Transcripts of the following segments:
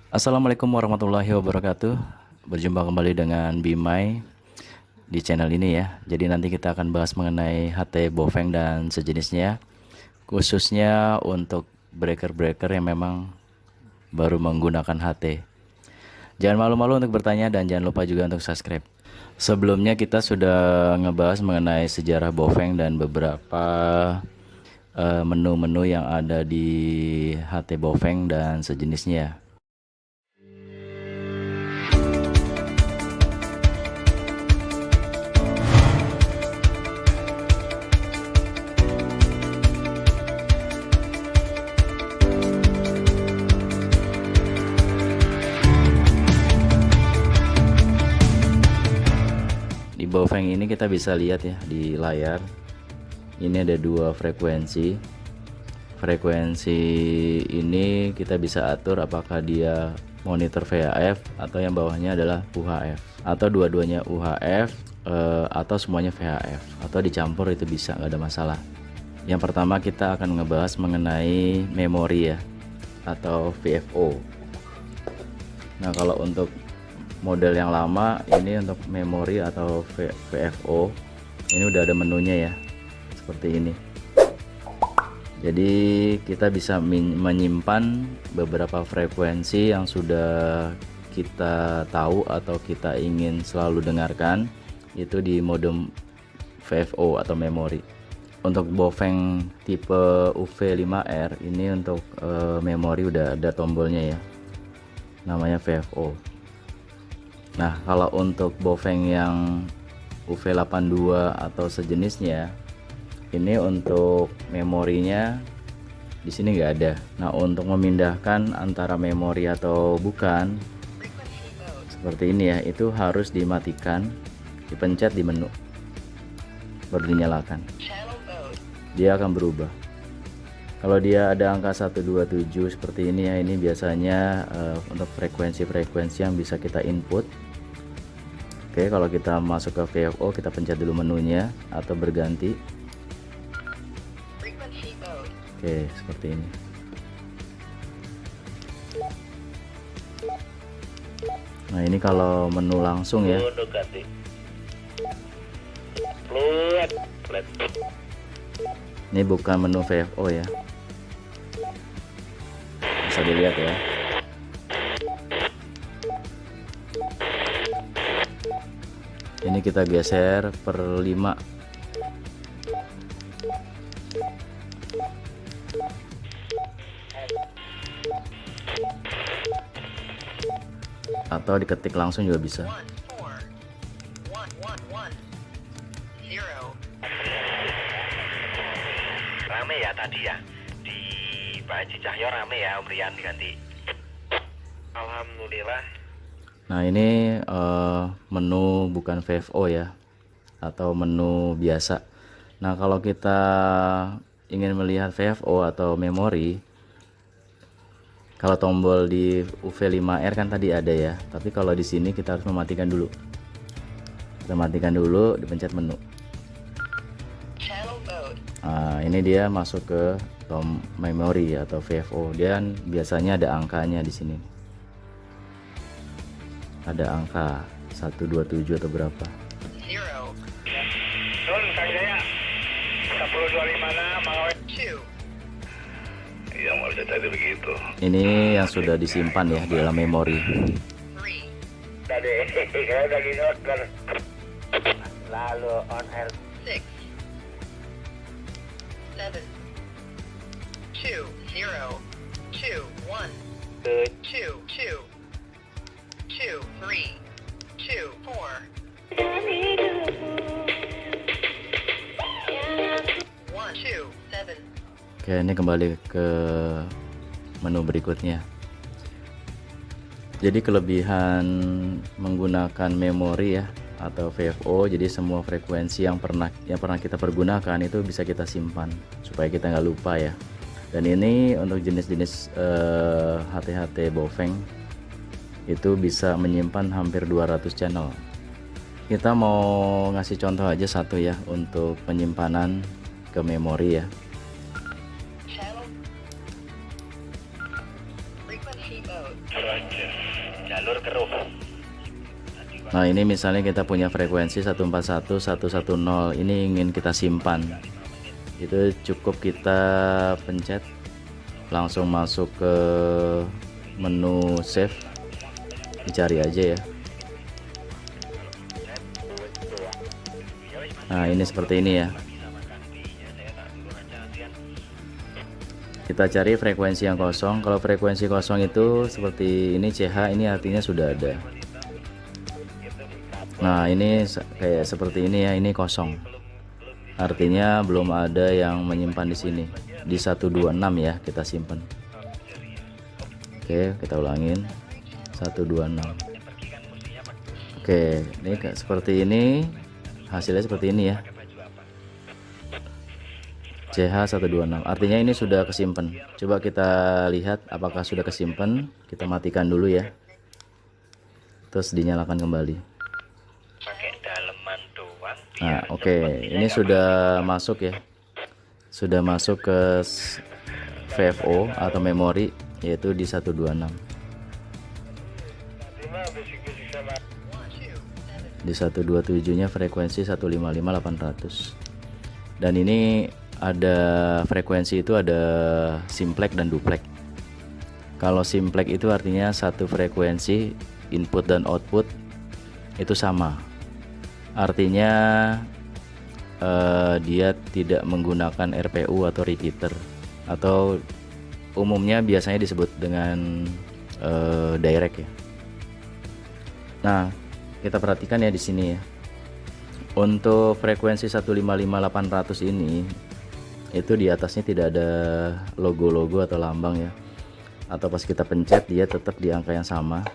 Assalamualaikum warahmatullahi wabarakatuh. Berjumpa kembali dengan Bimai di channel ini ya. Jadi nanti kita akan bahas mengenai HT Bofeng dan sejenisnya, khususnya untuk breaker-breaker yang memang baru menggunakan HT. Jangan malu-malu untuk bertanya dan jangan lupa juga untuk subscribe. Sebelumnya kita sudah ngebahas mengenai sejarah Bofeng dan beberapa menu-menu yang ada di HT Bofeng dan sejenisnya. Di Bofeng ini kita bisa lihat ya di layar. Ini ada dua frekuensi. Frekuensi ini kita bisa atur apakah dia monitor VHF atau yang bawahnya adalah UHF, atau dua-duanya UHF atau semuanya VHF, atau dicampur itu bisa, nggak ada masalah. Yang pertama kita akan ngebahas mengenai memori ya, atau VFO. Nah kalau untuk model yang lama ini untuk memori atau VFO ini udah ada menunya ya, seperti ini. Jadi kita bisa menyimpan beberapa frekuensi yang sudah kita tahu atau kita ingin selalu dengarkan itu di mode VFO atau memori. Untuk Bofeng tipe UV5R ini untuk memori udah ada tombolnya ya, namanya VFO. Nah kalau untuk Bofeng yang UV82 atau sejenisnya, ini untuk memorinya di sini nggak ada. Nah untuk memindahkan antara memori atau bukan, seperti ini ya, itu harus dimatikan, dipencet di menu baru dinyalakan, dia akan berubah. Kalau dia ada angka 127 seperti ini ya, ini biasanya untuk frekuensi-frekuensi yang bisa kita input. Oke, kalau kita masuk ke VFO kita pencet dulu menunya atau berganti. Oke, seperti ini. Nah ini kalau menu langsung ya. Ini bukan menu VFO ya, bisa dilihat ya. Ini kita geser per 5. Atau diketik langsung juga bisa. Rame ya tadi ya di Pak Haji Cahyo, rame ya Om Rian diganti. Alhamdulillah. Nah ini menu bukan VFO ya, atau menu biasa. Nah kalau kita ingin melihat VFO atau memori, kalau tombol di UV5R kan tadi ada ya, tapi kalau di sini kita harus mematikan dulu. Kita matikan dulu, dipencet menu. Nah, ini dia masuk ke memori atau VFO. Dan biasanya ada angkanya di sini. Ada angka 127 atau berapa. Nun, Kang Jaya 1025 Mangawai 2. Iya, mau tadi begitu. Ini yang sudah disimpan ya di dalam memori. Tadi kalau udah gini kan lalu on air 6 7 2 0 2 1 2 2 2 3 2 4 1 2 7. Oke, ini kembali ke menu berikutnya. Jadi kelebihan menggunakan memori ya atau VFO, jadi semua frekuensi yang pernah kita pergunakan itu bisa kita simpan supaya kita nggak lupa ya. Dan ini untuk jenis-jenis HT-HT Bofeng itu bisa menyimpan hampir 200 channel. Kita mau ngasih contoh aja satu ya untuk penyimpanan ke memori ya. Roger. Jalur keruh. Nah ini misalnya kita punya frekuensi 141 110, ini ingin kita simpan, itu cukup kita pencet langsung masuk ke menu save, dicari aja ya. Nah ini seperti ini ya, kita cari frekuensi yang kosong. Kalau frekuensi kosong itu seperti ini, CH ini artinya sudah ada. Nah ini kayak seperti ini ya, ini kosong, artinya belum ada yang menyimpan di sini. Di 126 ya kita simpan. Oke, kita ulangin 126. Oke, ini seperti ini, hasilnya seperti ini ya, CH126, artinya ini sudah kesimpan. Coba kita lihat apakah sudah kesimpan. Kita matikan dulu ya, terus dinyalakan kembali. Pakai daleman doang. Nah oke, ini sudah masuk ya, sudah masuk ke VFO atau memori, yaitu di 126. Di 127 nya frekuensi 155.800, dan ini ada frekuensi itu ada simplex dan duplex. Kalau simplex itu artinya satu frekuensi input dan output itu sama, artinya dia tidak menggunakan RPU atau repeater, atau umumnya biasanya disebut dengan direct ya. Nah kita perhatikan ya di sini ya, untuk frekuensi 155.800 ini itu di atasnya tidak ada logo-logo atau lambang ya, atau pas kita pencet dia tetap di angka yang sama,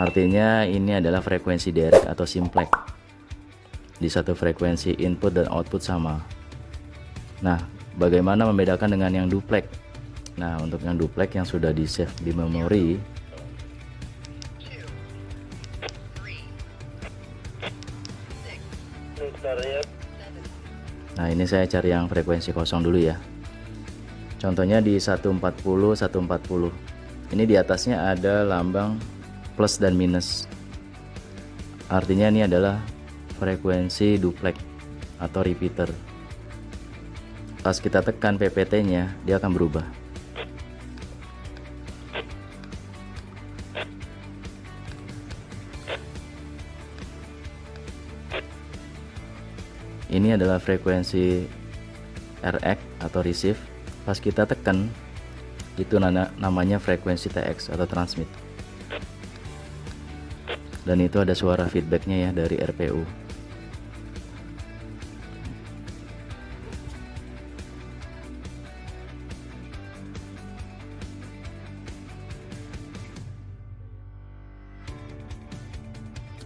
artinya ini adalah frekuensi direct atau simplex. Di satu frekuensi input dan output sama. Nah bagaimana membedakan dengan yang duplex? Nah untuk yang duplex yang sudah di save di memori, nah ini saya cari yang frekuensi kosong dulu ya. Contohnya di 140 ini di atasnya ada lambang plus dan minus, artinya ini adalah frekuensi duplex atau repeater. Pas kita tekan PPT nya dia akan berubah. Ini adalah frekuensi RX atau receive. Pas kita tekan itu namanya frekuensi TX atau transmit, dan itu ada suara feedbacknya ya dari RPU.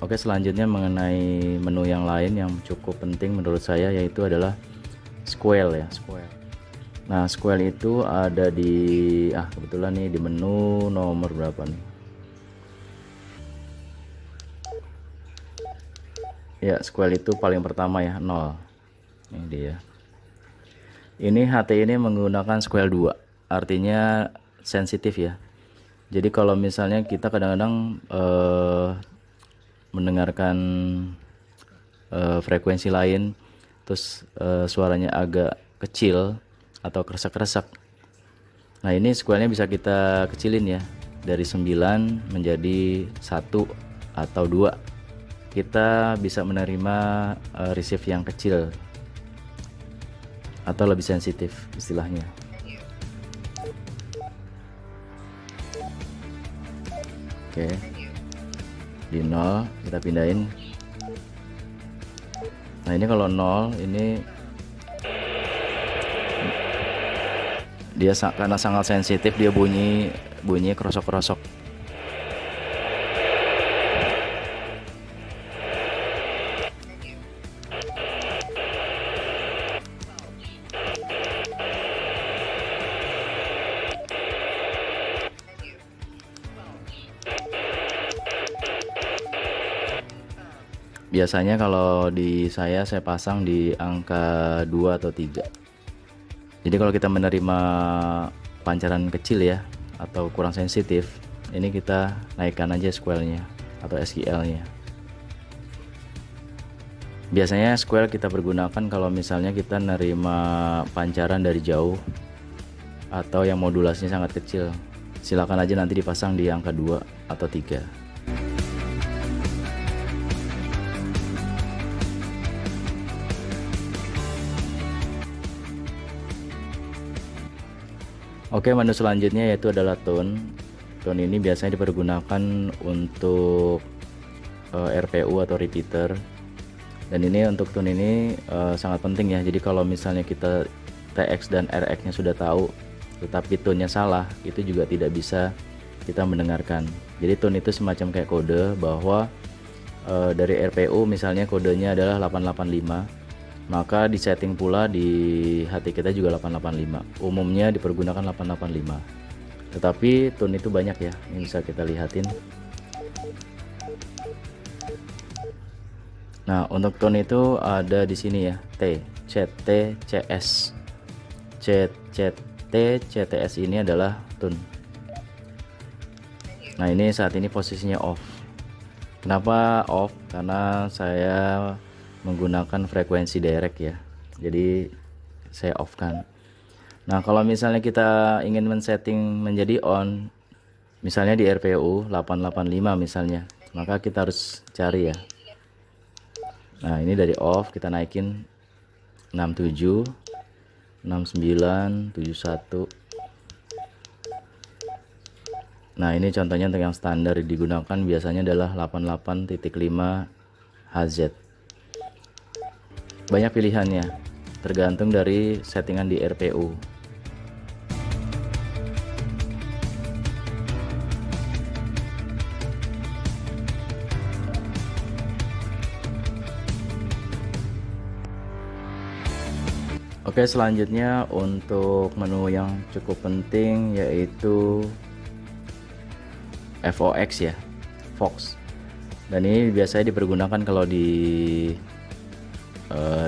Oke, selanjutnya mengenai menu yang lain yang cukup penting menurut saya, yaitu adalah Squel ya, Squel. Nah Squel itu ada di kebetulan nih di menu nomor berapa nih ya. Squel itu paling pertama ya, 0. Ini dia. Ini HT ini menggunakan Squel 2, artinya sensitif ya. Jadi kalau misalnya kita kadang-kadang mendengarkan frekuensi lain, terus suaranya agak kecil atau kresek-kresek, nah ini squelnya bisa kita kecilin ya, dari 9 menjadi 1 atau 2. Kita bisa menerima receive yang kecil atau lebih sensitif istilahnya. Oke, di 0 kita pindahin. Nah ini kalau 0 ini dia karena sangat sensitif, dia bunyi krosok-krosok. Biasanya kalau di saya pasang di angka 2 atau 3. Jadi kalau kita menerima pancaran kecil ya, atau kurang sensitif, ini kita naikkan aja square-nya atau SQL-nya. Biasanya square kita pergunakan kalau misalnya kita nerima pancaran dari jauh atau yang modulasinya sangat kecil. Silakan aja nanti dipasang di angka 2 atau 3. Oke, menu selanjutnya yaitu adalah tone. Tone ini biasanya dipergunakan untuk RPU atau repeater. Dan ini untuk tone ini sangat penting ya. Jadi kalau misalnya kita TX dan RX nya sudah tahu tetapi tone nya salah, itu juga tidak bisa kita mendengarkan. Jadi tone itu semacam kayak kode bahwa dari RPU misalnya kodenya adalah 885, maka di setting pula di hati kita juga 885. Umumnya dipergunakan 885, tetapi tone itu banyak ya. Ini bisa kita lihatin. Nah, untuk tone itu ada di sini ya, T, CT, CS. CT, CTS ini adalah tone. Nah, ini saat ini posisinya off. Kenapa off? Karena saya menggunakan frekuensi direct ya. Jadi saya off kan. Nah, kalau misalnya kita ingin men-setting menjadi on, misalnya di RPU 885 misalnya, maka kita harus cari ya. Nah, ini dari off kita naikin 67, 69, 71. Nah, ini contohnya untuk yang standar digunakan biasanya adalah 88.5 Hz. Banyak pilihannya, tergantung dari settingan di RPU. Oke, selanjutnya untuk menu yang cukup penting yaitu FOX ya, Fox. Dan ini biasanya dipergunakan kalau di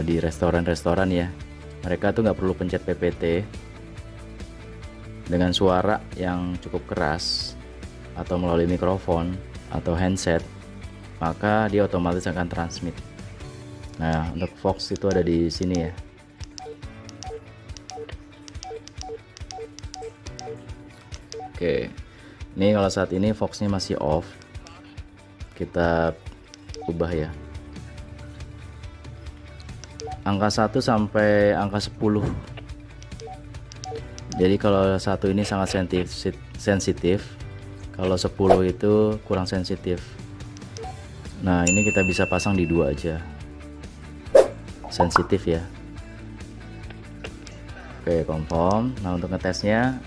restoran-restoran ya. Mereka tuh nggak perlu pencet PPT. Dengan suara yang cukup keras atau melalui mikrofon atau handset, maka dia otomatis akan transmit. Nah, untuk Fox itu ada di sini ya. Oke, ini kalau saat ini Fox-nya masih off, kita ubah ya, angka 1 sampai angka 10. Jadi kalau 1 ini sangat sensitif, kalau 10 itu kurang sensitif. Nah, ini kita bisa pasang di 2 aja, sensitif ya. Oke, confirm. Nah, untuk ngetesnya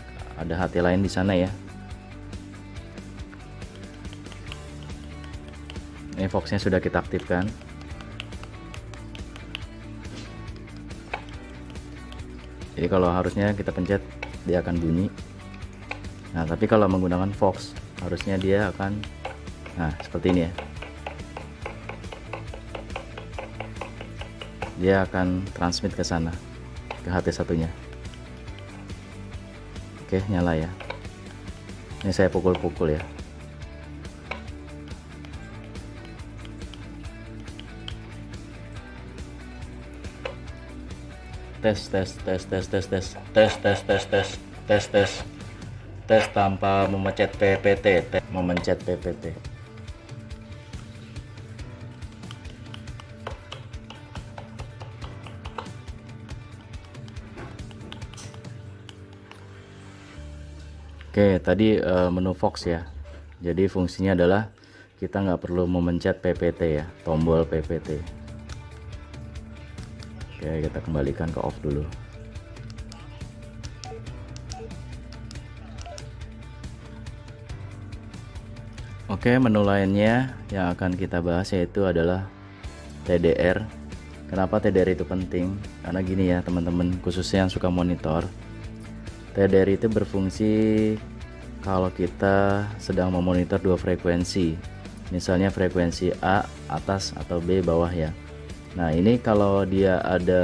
ada hati lain di sana ya. Ini Fox-nya sudah kita aktifkan. Jadi kalau harusnya kita pencet dia akan bunyi. Nah, tapi kalau menggunakan Fox harusnya dia akan, nah seperti ini ya. Dia akan transmit ke sana, ke HT satunya. Oke, nyala ya. Ini saya pukul-pukul ya. Tes tanpa memencet PPT, memencet PPT. Oke, tadi menu Fox ya. Jadi fungsinya adalah kita nggak perlu memencet PPT ya, tombol PPT. Oke, kita kembalikan ke off dulu. Oke, menu lainnya yang akan kita bahas yaitu adalah TDR. Kenapa TDR itu penting? Karena gini ya teman-teman, khususnya yang suka monitor, TDR itu berfungsi kalau kita sedang memonitor 2 frekuensi, misalnya frekuensi A atas atau B bawah ya. Nah, ini kalau dia ada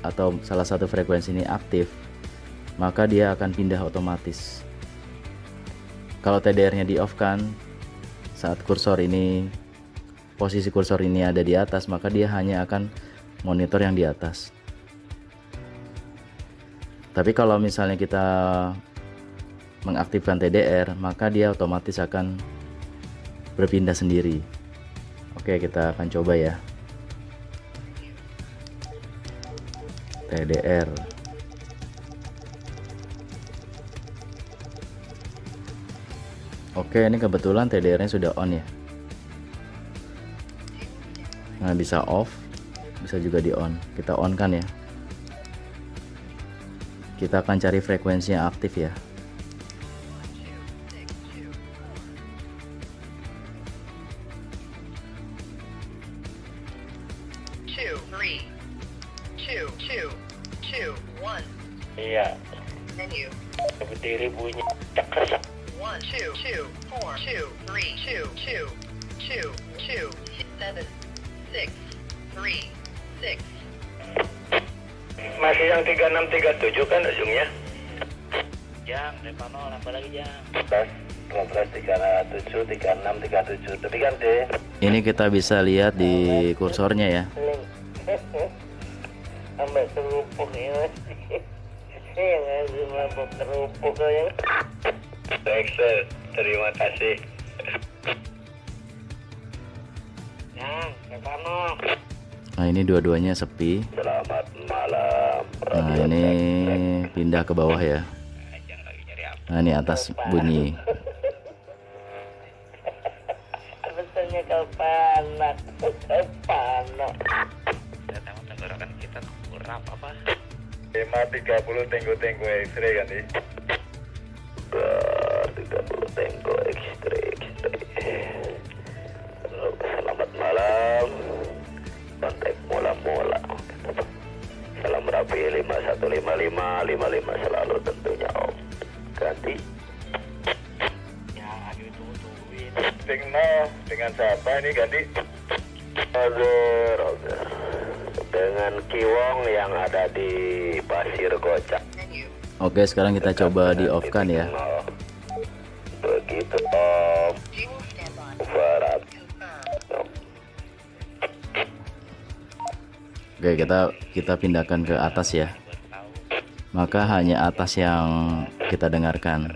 atau salah satu frekuensi ini aktif, maka dia akan pindah otomatis. Kalau TDR-nya di off kan, saat posisi kursor ini ada di atas, maka dia hanya akan monitor yang di atas. Tapi kalau misalnya kita mengaktifkan TDR, maka dia otomatis akan berpindah sendiri. Oke, kita akan coba ya. TDR. Oke, ini kebetulan TDR-nya sudah on ya. Nah, bisa off, bisa juga di on. Kita on kan ya. Kita akan cari frekuensi yang aktif ya. Two, three, two, two, two, one. Iya, Menu. berdiri bunyi cekres. 1, 2, 2, 4, 2, 3, 2, 2, 2, 2, 7, 6, 3, 6. Masih yang 3637 kan ujungnya? Jam, Repano, nambah lagi jam. 15, 37, 36, 37. Tapi kan deh. Ini kita bisa lihat di kursornya ya. Sampai terupuk ya. Yang harus mabuk terupuk ya. Excel, terima kasih. Yang, Repano. Nah, ini dua-duanya sepi. Selamat malam. Nah, ini pindah ke bawah ya. Nah, ini atas bunyi. Sebetulnya kau panas. Panas. Tenggorokan kita kurang apa? 530 tenggo X-ray kan nih? 30 tenggo X-ray. Selamat malam. Kontak mula-mula. Salam rapi 5155 selalu tentunya Om. Ganti. Ya, aduh tungguin. Dengan siapa ini ganti? Roger. Dengan Kiwong yang ada di Pasir Gocak. Menu. Oke, sekarang kita coba di off kan ya. Begitu Om. Dual standby. Barat. Confirm. Oke, kita pindahkan ke atas ya. Maka hanya atas yang kita dengarkan.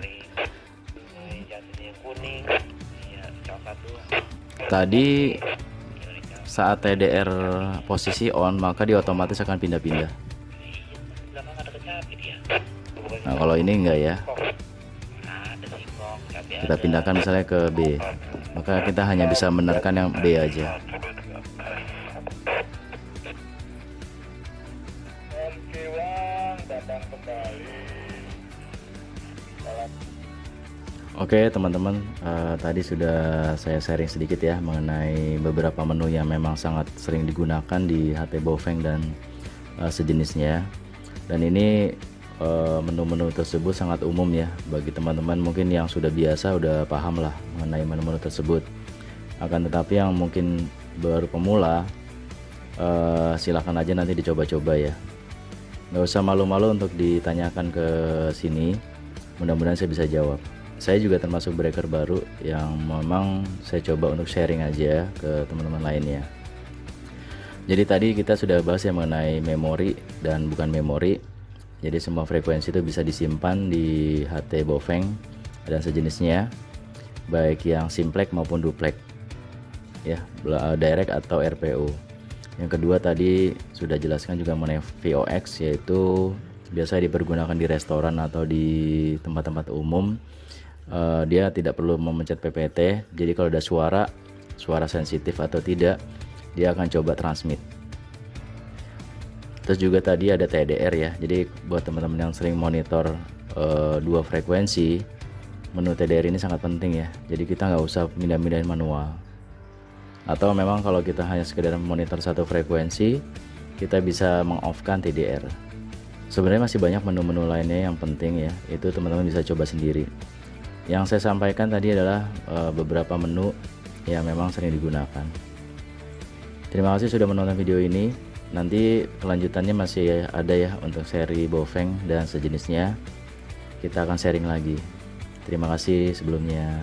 Tadi saat TDR posisi on, maka dia otomatis akan pindah-pindah. Nah, kalau ini enggak ya. Kita pindahkan misalnya ke B. Maka kita hanya bisa menerkan yang B aja. Oke teman-teman, tadi sudah saya sharing sedikit ya mengenai beberapa menu yang memang sangat sering digunakan di HT Baofeng dan sejenisnya. Dan ini menu-menu tersebut sangat umum ya bagi teman-teman mungkin yang sudah biasa, udah paham lah mengenai menu-menu tersebut. Akan tetapi yang mungkin baru pemula, silahkan aja nanti dicoba-coba ya. Nggak usah malu-malu untuk ditanyakan ke sini, mudah-mudahan saya bisa jawab. Saya juga termasuk breaker baru yang memang saya coba untuk sharing aja ke teman-teman lainnya. Jadi tadi kita sudah bahas ya mengenai memori dan bukan memori. Jadi semua frekuensi itu bisa disimpan di HT Baofeng dan sejenisnya, baik yang simplex maupun duplex ya, direct atau RPO. Yang kedua tadi sudah jelaskan juga mengenai VOX, yaitu biasa dipergunakan di restoran atau di tempat-tempat umum. Dia tidak perlu memencet PPT, jadi kalau ada suara sensitif atau tidak, dia akan coba transmit. Terus juga tadi ada TDR ya, jadi buat teman-teman yang sering monitor dua frekuensi, menu TDR ini sangat penting ya. Jadi kita nggak usah pindah-pindahin manual. Atau memang kalau kita hanya sekedar monitor satu frekuensi, kita bisa meng-off-kan TDR. Sebenarnya masih banyak menu-menu lainnya yang penting ya, itu teman-teman bisa coba sendiri. Yang saya sampaikan tadi adalah beberapa menu yang memang sering digunakan. Terima kasih sudah menonton video ini. Nanti kelanjutannya masih ada ya untuk seri Baofeng dan sejenisnya. Kita akan sharing lagi. Terima kasih sebelumnya.